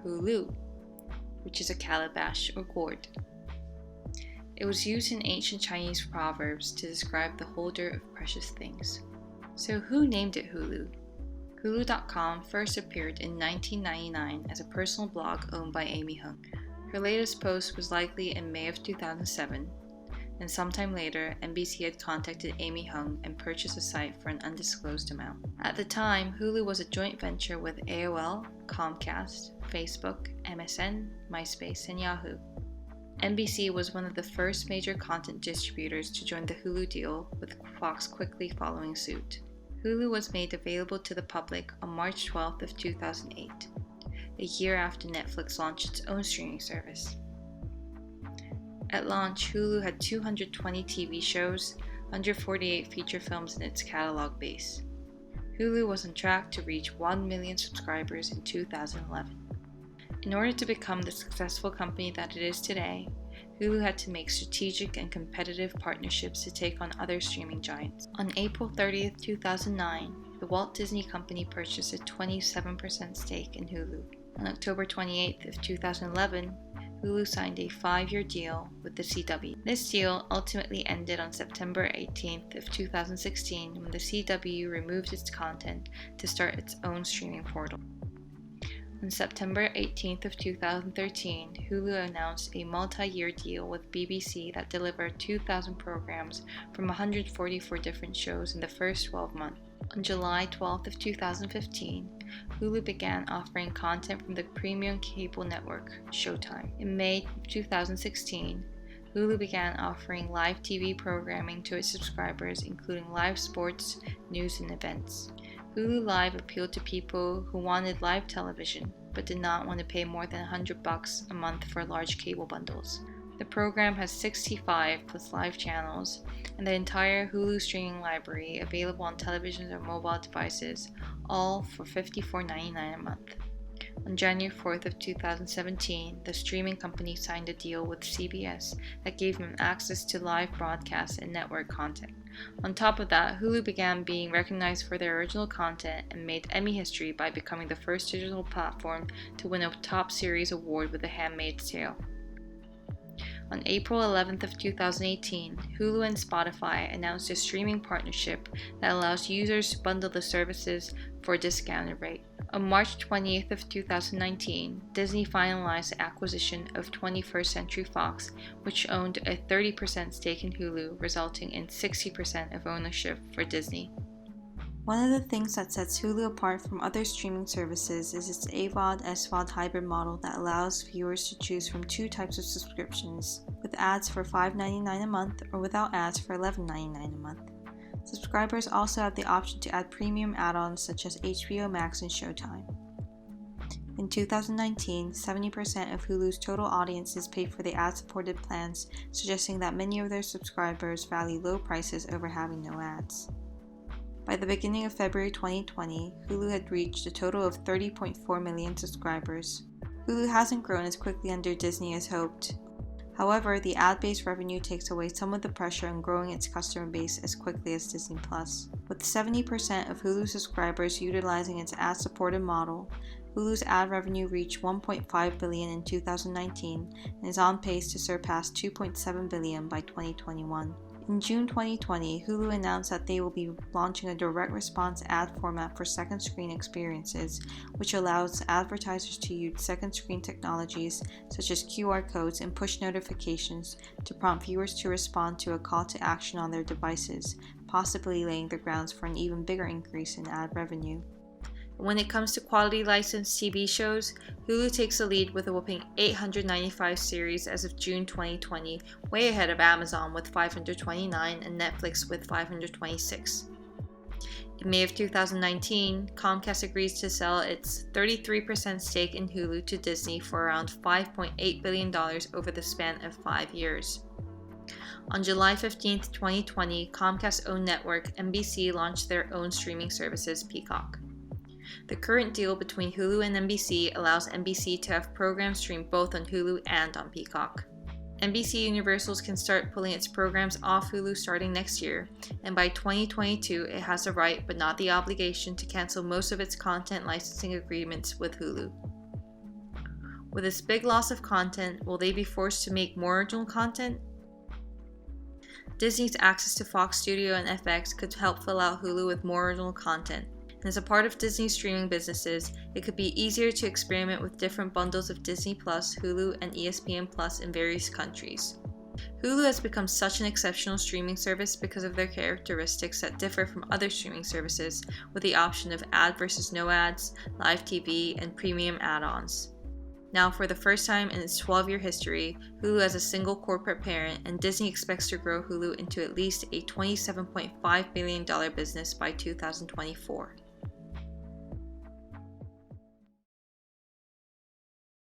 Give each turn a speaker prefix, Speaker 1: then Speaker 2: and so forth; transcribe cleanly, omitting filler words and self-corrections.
Speaker 1: Hulu, which is a calabash or gourd. It was used in ancient Chinese proverbs to describe the holder of precious things. So who named it Hulu? Hulu.com first appeared in 1999 as a personal blog owned by Amy Hung. Her latest post was likely in May of 2007, and sometime later, NBC had contacted Amy Hung and purchased the site for an undisclosed amount. At the time, Hulu was a joint venture with AOL, Comcast, Facebook, MSN, MySpace, and Yahoo. NBC was one of the first major content distributors to join the Hulu deal, with Fox quickly following suit. Hulu was made available to the public on March 12th of 2008, a year after Netflix launched its own streaming service. At launch, Hulu had 220 TV shows, 148 feature films in its catalog base. Hulu was on track to reach 1 million subscribers in 2011. In order to become the successful company that it is today, Hulu had to make strategic and competitive partnerships to take on other streaming giants. On April 30th, 2009, the Walt Disney Company purchased a 27% stake in Hulu. On October 28th of 2011, Hulu signed a 5-year deal with the CW. This deal ultimately ended on September 18th of 2016 when the CW removed its content to start its own streaming portal. On September 18th of 2013, Hulu announced a multi-year deal with BBC that delivered 2,000 programs from 144 different shows in the first 12 months. On July 12th of 2015, Hulu began offering content from the premium cable network, Showtime. In May 2016, Hulu began offering live TV programming to its subscribers, including live sports, news, and events. Hulu Live appealed to people who wanted live television, but did not want to pay more than $100 a month for large cable bundles. The program has 65 plus live channels, and the entire Hulu streaming library available on televisions or mobile devices, all for $54.99 a month. On January 4th of 2017, the streaming company signed a deal with CBS that gave them access to live broadcasts and network content. On top of that, Hulu began being recognized for their original content and made Emmy history by becoming the first digital platform to win a top series award with The Handmaid's Tale. On April 11th of 2018, Hulu and Spotify announced a streaming partnership that allows users to bundle the services for a discounted rate. On March 20th of 2019, Disney finalized the acquisition of 21st Century Fox, which owned a 30% stake in Hulu, resulting in 60% of ownership for Disney. One of the things that sets Hulu apart from other streaming services is its AVOD-SVOD hybrid model that allows viewers to choose from 2 types of subscriptions, with ads for $5.99 a month or without ads for $11.99 a month. Subscribers also have the option to add premium add-ons such as HBO Max and Showtime. In 2019, 70% of Hulu's total audiences paid for the ad-supported plans, suggesting that many of their subscribers value low prices over having no ads. By the beginning of February 2020, Hulu had reached a total of 30.4 million subscribers. Hulu hasn't grown as quickly under Disney as hoped. However, the ad-based revenue takes away some of the pressure on growing its customer base as quickly as Disney+. With 70% of Hulu subscribers utilizing its ad-supported model, Hulu's ad revenue reached $1.5 billion in 2019 and is on pace to surpass $2.7 billion by 2021. In June 2020, Hulu announced that they will be launching a direct response ad format for second screen experiences, which allows advertisers to use second screen technologies such as QR codes and push notifications to prompt viewers to respond to a call to action on their devices, possibly laying the grounds for an even bigger increase in ad revenue. When it comes to quality licensed TV shows, Hulu takes the lead with a whopping 895 series as of June 2020, way ahead of Amazon with 529 and Netflix with 526. In May of 2019, Comcast agrees to sell its 33% stake in Hulu to Disney for around $5.8 billion over the span of 5 years. On July 15, 2020, Comcast-owned network NBC launched their own streaming services, Peacock. The current deal between Hulu and NBC allows NBC to have programs streamed both on Hulu and on Peacock. NBC Universals can start pulling its programs off Hulu starting next year, and by 2022 it has the right but not the obligation to cancel most of its content licensing agreements with Hulu. With this big loss of content, will they be forced to make more original content? Disney's access to Fox Studio and FX could help fill out Hulu with more original content. And as a part of Disney's streaming businesses, it could be easier to experiment with different bundles of Disney+, Hulu, and ESPN Plus in various countries. Hulu has become such an exceptional streaming service because of their characteristics that differ from other streaming services, with the option of ad versus no ads, live TV, and premium add-ons. Now, for the first time in its 12-year history, Hulu has a single corporate parent, and Disney expects to grow Hulu into at least a $27.5 billion business by 2024.